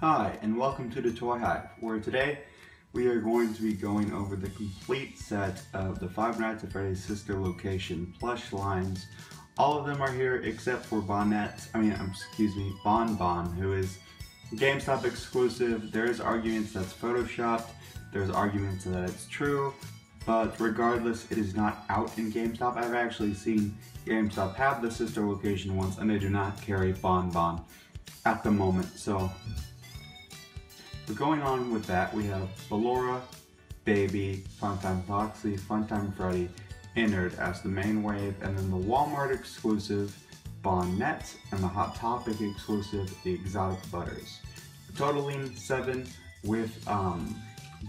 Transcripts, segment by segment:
Hi, and welcome to the Toy Hive, where today we are going to be going over the complete set of the Five Nights at Freddy's sister location plush lines. All of them are here except for Bonbon, who is GameStop exclusive. There's arguments that's photoshopped, there's arguments that it's true, but regardless, it is not out in GameStop. I've actually seen GameStop have the sister location once, and they do not carry Bonbon at the moment. So going on with that, we have Elora, Baby, Funtime Foxy, Funtime Freddy, Inert as the main wave, and then the Walmart exclusive Bonnet and the Hot Topic exclusive the Exotic Butters. Totaling 7 with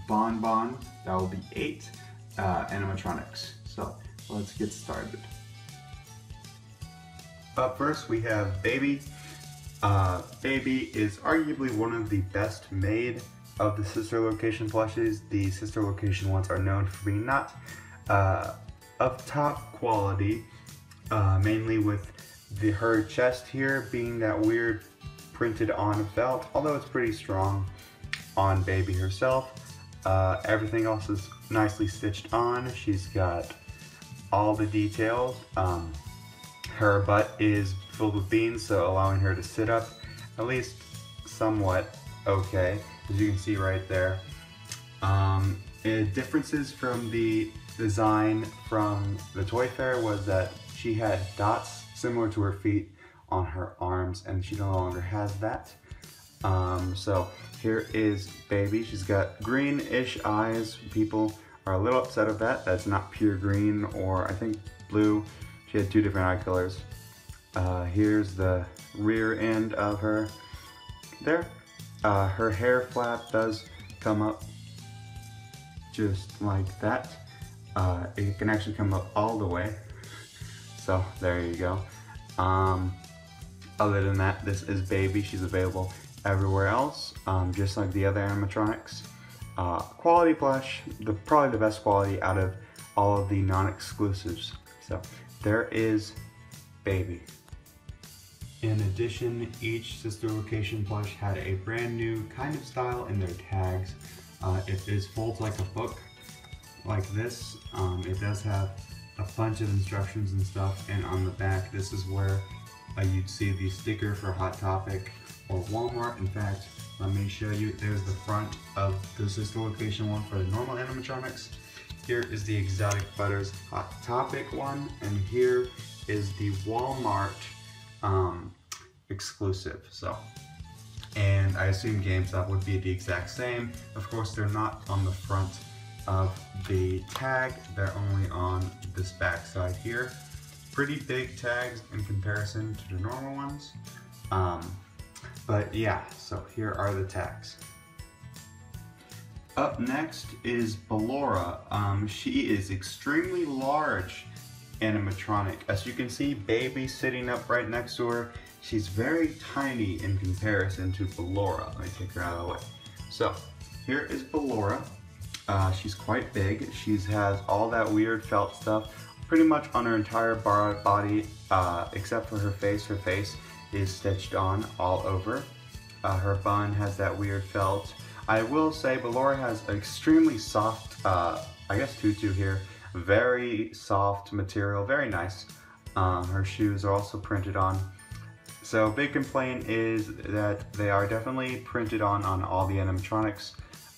Bonbon, that will be 8 animatronics. So let's get started. Up first we have Baby. Baby is arguably one of the best made of the sister location plushes. The sister location ones are known for being not of top quality, mainly with her chest here being that weird printed on felt, although it's pretty strong on Baby herself. Everything else is nicely stitched on. She's got all the details. Her butt is filled with beans, so allowing her to sit up at least somewhat okay, as you can see right there. Differences from the design from the Toy Fair was that she had dots similar to her feet on her arms, and she no longer has that. So here is Baby. She's got greenish eyes. People are a little upset of that. That's not pure green, or I think blue. She had 2 different eye colors. Here's the rear end of her there. Her hair flap does come up just like that. It can actually come up all the way. So there you go. Other than that, this is Baby. She's available everywhere else, just like the other animatronics. Quality plush, probably the best quality out of all of the non-exclusives. So there is Baby. In addition, each sister location plush had a brand new kind of style in their tags. It folds like a book, like this. It does have a bunch of instructions and stuff, and on the back, this is where you'd see the sticker for Hot Topic or Walmart. In fact, let me show you. There's the front of the sister location one for the normal animatronics. Here is the Exotic Butters Hot Topic one, and here is the Walmart exclusive. So, and I assume GameStop would be the exact same. Of course, they're not on the front of the tag. They're only on this back side here. Pretty big tags in comparison to the normal ones. But yeah, so here are the tags. Up next is Elora. She is extremely large animatronic. As you can see, Baby sitting up right next to her. She's very tiny in comparison to Elora. Let me take her out of the way. So here is Elora. She's quite big. She has all that weird felt stuff pretty much on her entire body, except for her face. Her face is stitched on all over. Her bun has that weird felt. I will say Elora has an extremely soft, I guess tutu here. Very soft material, very nice. Her shoes are also printed on. So big complaint is that they are definitely printed on all the animatronics.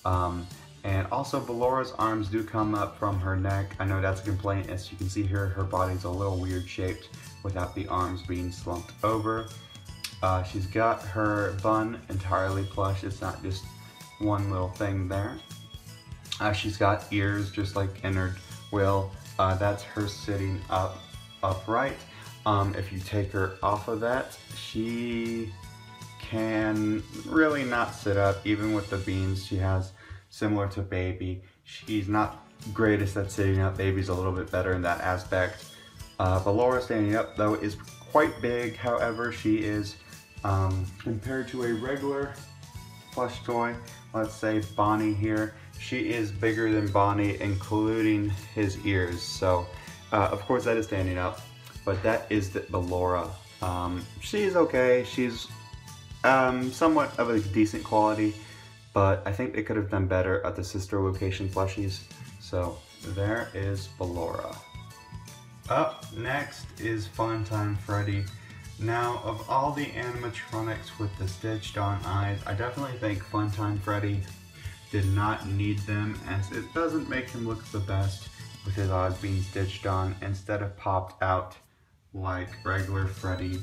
And also Elora's arms do come up from her neck. I know that's a complaint. As you can see here, her body's a little weird shaped without the arms being slumped over. She's got her bun entirely plush. It's not just one little thing there. She's got ears just like Inert will. That's her sitting upright. If you take her off of that, she can really not sit up, even with the beans she has, similar to Baby. She's not greatest at sitting up. Baby's a little bit better in that aspect. Elora standing up though is quite big. However, she is, compared to a regular plush toy, let's say Bonnie here, she is bigger than Bonnie, including his ears. So, of course that is standing up, but that is the Elora. She's okay. She's somewhat of a decent quality, but I think they could have done better at the sister location plushies. So there is Elora. Up next is Funtime Freddy. Now, of all the animatronics with the stitched on eyes, I definitely think Funtime Freddy did not need them, as it doesn't make him look the best with his eyes being stitched on instead of popped out like regular Freddy.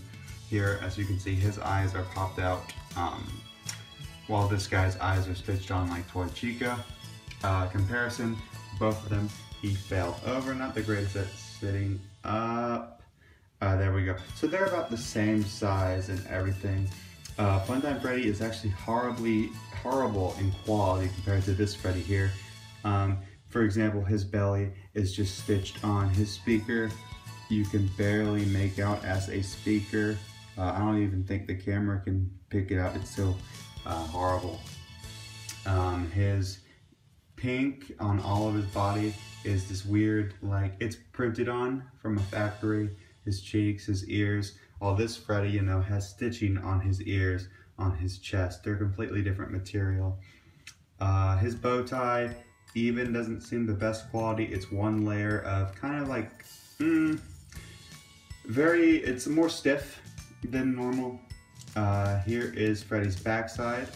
Here, as you can see, his eyes are popped out, while this guy's eyes are stitched on like Toy Chica. Comparison, both of them, he fell over, not the greatest at sitting up. There we go. So they're about the same size and everything. Funtime Freddy is actually horrible in quality compared to this Freddy here. For example, his belly is just stitched on. His speaker, you can barely make out as a speaker. I don't even think the camera can pick it out. It's so horrible. His pink on all of his body is this weird, like it's printed on from a factory. His cheeks, his ears. While this Freddy, you know, has stitching on his ears, on his chest. They're completely different material. His bow tie even doesn't seem the best quality. It's one layer of kind of like, it's more stiff than normal. Here is Freddy's backside.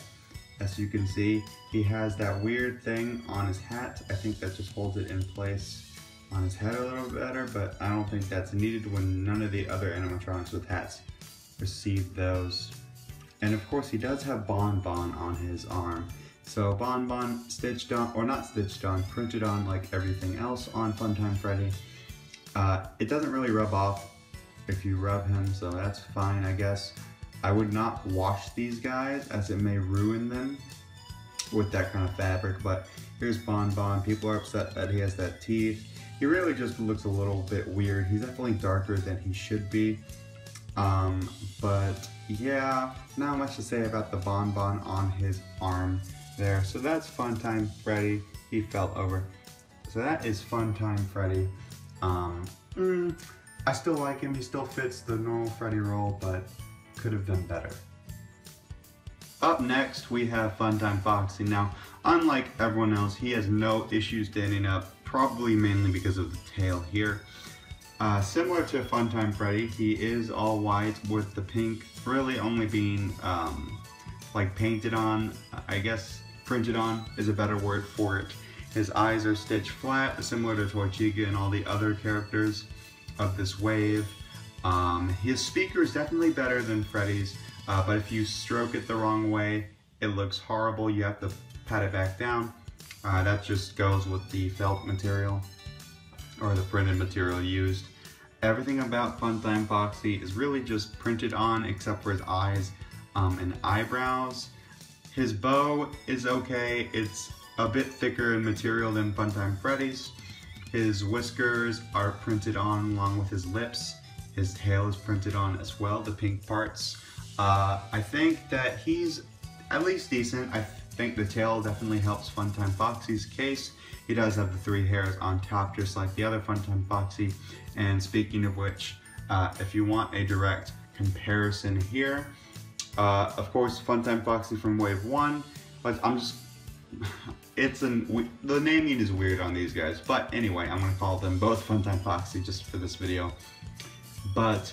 As you can see, he has that weird thing on his hat. I think that just holds it in place on his head a little better, but I don't think that's needed when none of the other animatronics with hats receive those. And of course he does have Bonbon on his arm. So Bonbon stitched on, or not stitched on, printed on like everything else on Funtime Freddy. It doesn't really rub off if you rub him, so that's fine, I guess. I would not wash these guys as it may ruin them with that kind of fabric, but here's Bonbon. People are upset that he has that teeth. He really just looks a little bit weird. He's definitely darker than he should be. But yeah, not much to say about the Bonbon on his arm there. So that's Funtime Freddy. He fell over. So that is Funtime Freddy. I still like him. He still fits the normal Freddy role, but could have done better. Up next, we have Funtime Foxy. Now, unlike everyone else, he has no issues standing up, probably mainly because of the tail here. Similar to Funtime Freddy, he is all white with the pink really only being like painted on. I guess printed on is a better word for it. His eyes are stitched flat, similar to Toy Chica and all the other characters of this wave. His speaker is definitely better than Freddy's, but if you stroke it the wrong way, it looks horrible. You have to pat it back down. That just goes with the felt material or the printed material used. Everything about Funtime Foxy is really just printed on except for his eyes and eyebrows. His bow is okay. It's a bit thicker in material than Funtime Freddy's. His whiskers are printed on along with his lips. His tail is printed on as well, the pink parts. I think that he's at least decent. I think the tail definitely helps Funtime Foxy's case. He does have the 3 hairs on top just like the other Funtime Foxy. And speaking of which, if you want a direct comparison here, of course Funtime Foxy from Wave 1, but the naming is weird on these guys, but anyway, I'm going to call them both Funtime Foxy just for this video. But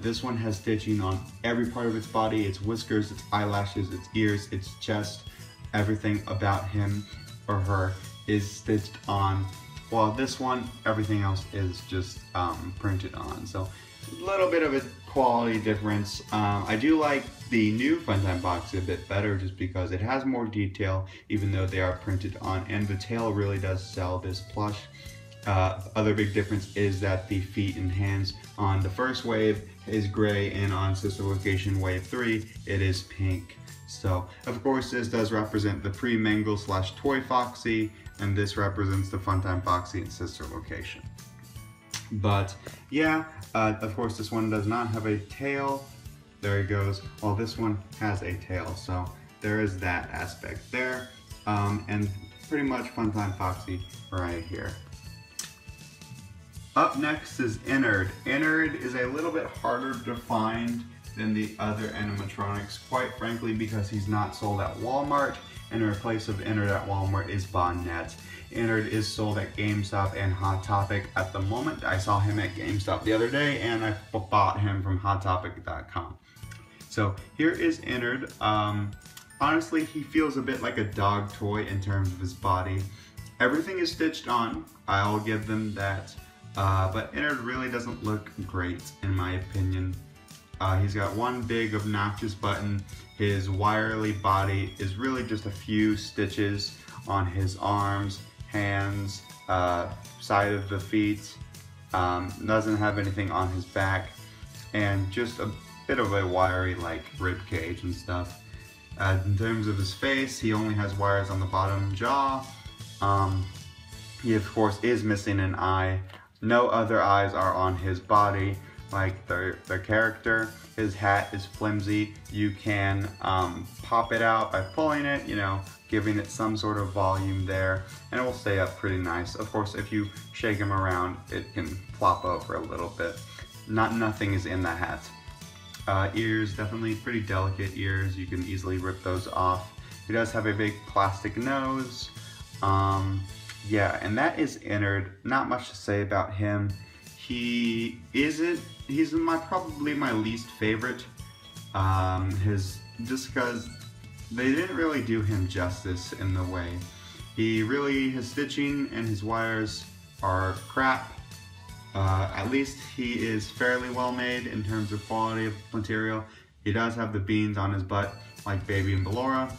this one has stitching on every part of its body, its whiskers, its eyelashes, its ears, its chest. Everything about him or her is stitched on, while this one, everything else is just printed on. So a little bit of a quality difference. I do like the new Funtime Foxy a bit better just because it has more detail, even though they are printed on, and the tail really does sell this plush. Other big difference is that the feet and hands on the first wave is gray, and on sister location wave 3 it is pink. So of course this does represent the pre-Mangle / Toy Foxy, and this represents the Funtime Foxy in sister location. But yeah, of course this one does not have a tail. There it goes. Well, this one has a tail, so there is that aspect there. And pretty much Funtime Foxy right here. Up next is Inert. Inert is a little bit harder to find than the other animatronics, quite frankly, because he's not sold at Walmart, and in place of Inert at Walmart is Bonnet. Inert is sold at GameStop and Hot Topic at the moment. I saw him at GameStop the other day, and I bought him from HotTopic.com. So here is Inert. Honestly, he feels a bit like a dog toy in terms of his body. Everything is stitched on, I'll give them that. But Inert really doesn't look great in my opinion. He's got one big obnoxious button. His wirely body is really just a few stitches on his arms, hands, side of the feet. Doesn't have anything on his back, and just a bit of a wiry like rib cage and stuff. In terms of his face, he only has wires on the bottom jaw. He of course is missing an eye. No other eyes are on his body like the character. His hat is flimsy. You can pop it out by pulling it, you know, giving it some sort of volume there, and it will stay up pretty nice. Of course, if you shake him around, it can flop over a little bit. Nothing is in the hat. Ears, definitely pretty delicate ears. You can easily rip those off. He does have a big plastic nose. Yeah, and that is Inert. Not much to say about him. He's probably my least favorite. Just because they didn't really do him justice in the way. His stitching and his wires are crap. At least he is fairly well made in terms of quality of material. He does have the beans on his butt like Baby and Elora.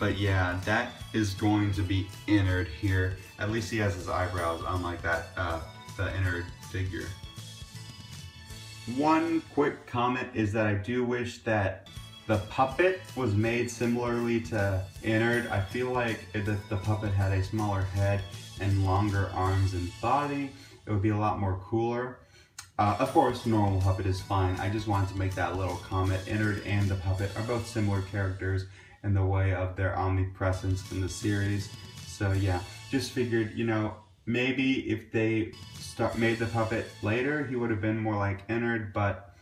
But yeah, that is going to be Inert here. At least he has his eyebrows, unlike that the Inert figure. One quick comment is that I do wish that the puppet was made similarly to Inert. I feel like if the puppet had a smaller head and longer arms and body, it would be a lot more cooler. Of course, normal puppet is fine. I just wanted to make that little comment. Inert and the puppet are both similar characters in the way of their omnipresence in the series. So yeah, just figured, you know, maybe if they made the puppet later, he would have been more like Inert, but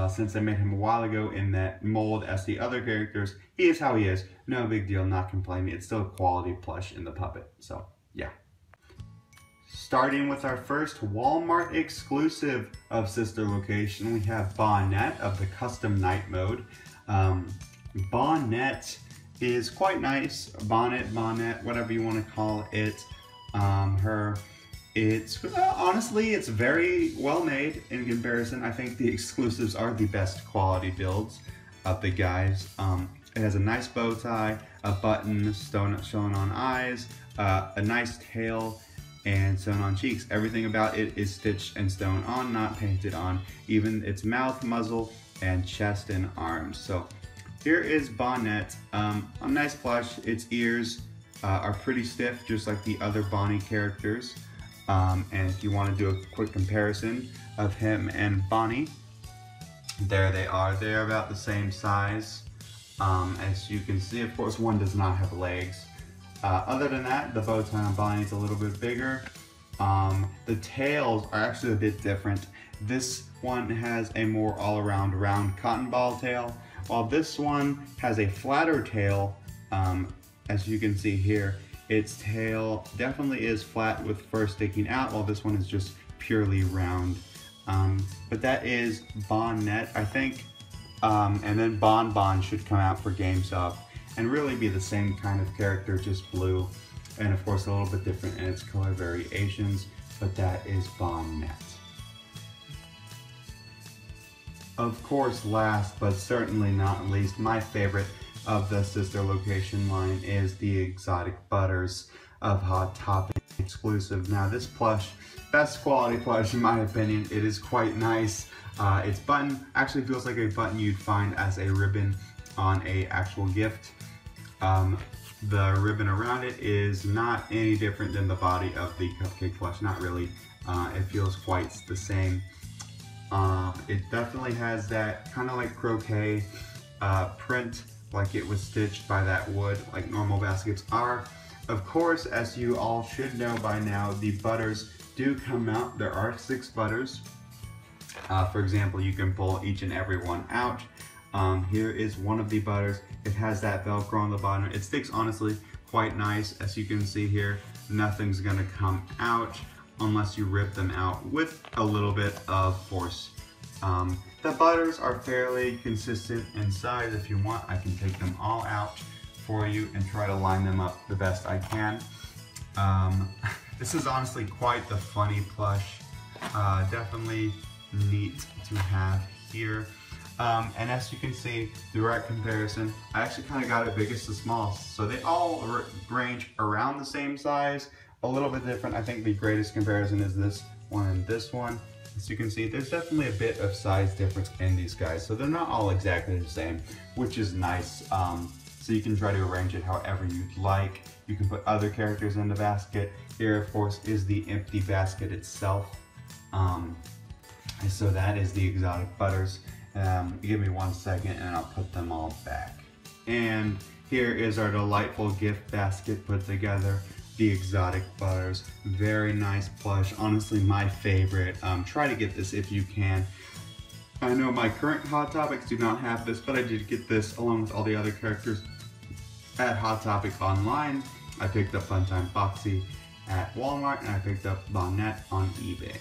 since I made him a while ago in that mold as the other characters, he is how he is. No big deal, not complaining. It's still a quality plush in the puppet, so yeah. Starting with our first Walmart exclusive of Sister Location, we have Bonnet of the Custom Night Mode. Bonnet is quite nice. Bonnet, whatever you want to call it. Honestly, it's very well made in comparison. I think the exclusives are the best quality builds of the guys. It has a nice bow tie, a button shown on eyes, a nice tail, and sewn on cheeks. Everything about it is stitched and sewn on, not painted on. Even its mouth, muzzle, and chest and arms. So here is Bonnet. A nice plush. Its ears are pretty stiff, just like the other Bonnie characters. And if you want to do a quick comparison of him and Bonnie, there they are. They're about the same size. As you can see, of course, one does not have legs. Other than that, the bow tie on Bonnie is a little bit bigger. The tails are actually a bit different. This one has a more all-around round cotton ball tail, while this one has a flatter tail. As you can see here, its tail definitely is flat with fur sticking out, while this one is just purely round. But that is Bonnet, I think. And then Bonbon should come out for GameStop and really be the same kind of character, just blue, and of course a little bit different in its color variations, but that is Bonnet. Of course, last but certainly not least, my favorite of the Sister Location line is the Exotic Butters of Hot Topic exclusive. Now this plush, best quality plush in my opinion. It is quite nice. Its button actually feels like a button you'd find as a ribbon on a actual gift. The ribbon around it is not any different than the body of the cupcake plush, not really. It feels quite the same. It definitely has that kind of like croquet print, like it was stitched by that wood, like normal baskets are. Of course, as you all should know by now, the butters do come out. There are 6 butters. For example, you can pull each and every one out. Here is one of the butters. It has that Velcro on the bottom. It sticks honestly quite nice. As you can see here, nothing's gonna come out unless you rip them out with a little bit of force. The butters are fairly consistent in size. If you want, I can take them all out for you and try to line them up the best I can. This is honestly quite the funny plush. Definitely neat to have here. And as you can see, direct comparison, I actually kind of got it biggest to smallest. So they all range around the same size, a little bit different. I think the greatest comparison is this one and this one. As you can see, there's definitely a bit of size difference in these guys. So they're not all exactly the same, which is nice. So you can try to arrange it however you'd like. You can put other characters in the basket. Here, of course, is the empty basket itself. So that is the exotic butters. Give me 1 second and I'll put them all back. And here is our delightful gift basket put together. The exotic butters, very nice plush, honestly my favorite. Try to get this if you can. I know my current Hot Topics do not have this, but I did get this along with all the other characters at Hot Topic online. I picked up Funtime Foxy at Walmart and I picked up Bonbon on eBay.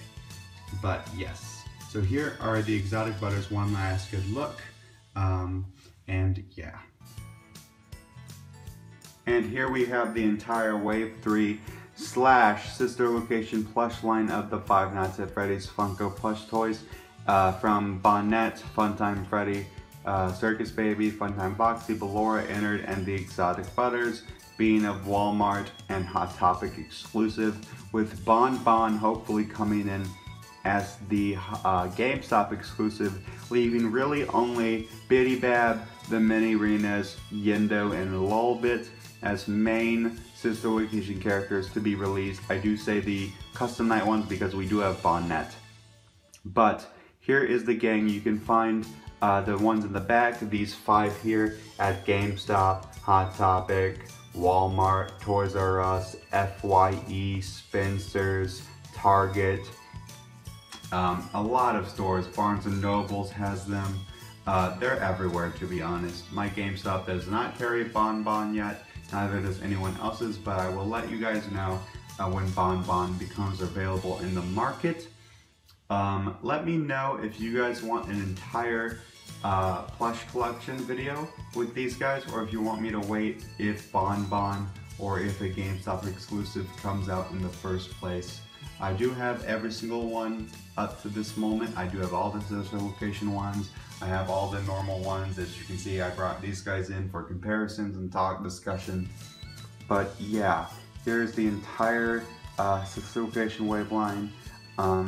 But yes, so here are the exotic butters, one last good look, and yeah. And here we have the entire Wave 3 / sister location plush line of the Five Nights at Freddy's Funko plush toys from Bonbon, Funtime Freddy, Circus Baby, Funtime Foxy, Elora, Inert, and the exotic butters, being of Walmart and Hot Topic exclusive, with Bonbon hopefully coming in as the GameStop exclusive, leaving really only Biddy Bab, the Mini Renas, Yendo, and Lolbit as main sister location characters to be released. I do say the custom night ones because we do have Bonbon. But here is the gang. You can find the ones in the back, these 5 here, at GameStop, Hot Topic, Walmart, Toys R Us, FYE, Spencer's, Target, a lot of stores. Barnes & Nobles has them. They're everywhere, to be honest. My GameStop does not carry Bonbon yet, neither does anyone else's, but I will let you guys know when Bonbon becomes available in the market. Let me know if you guys want an entire plush collection video with these guys, or if you want me to wait if Bonbon or if a GameStop exclusive comes out in the first place. I do have every single one up to this moment. I do have all the sister location ones. I have all the normal ones. As you can see, I brought these guys in for comparisons and talk discussion. But yeah, here's the entire sister location wave line.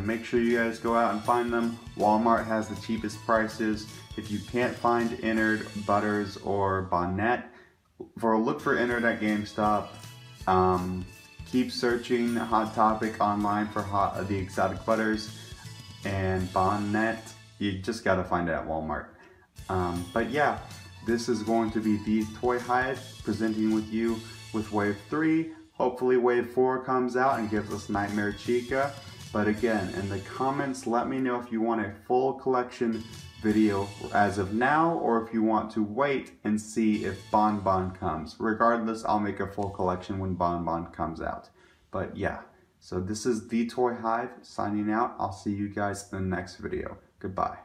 Make sure you guys go out and find them. Walmart has the cheapest prices. If you can't find Inert, Butters, or Bonbon, look for Inert at GameStop. Keep searching Hot Topic online for the exotic butters, and Bonbon, you just gotta find it at Walmart. But yeah, this is going to be the Toy Hive presenting with you with Wave 3. Hopefully Wave 4 comes out and gives us Nightmare Chica. But again, in the comments, let me know if you want a full collection video as of now, or if you want to wait and see if Bonbon comes. Regardless, I'll make a full collection when Bonbon comes out. But yeah, so this is the Toy Hive signing out. I'll see you guys in the next video. Goodbye.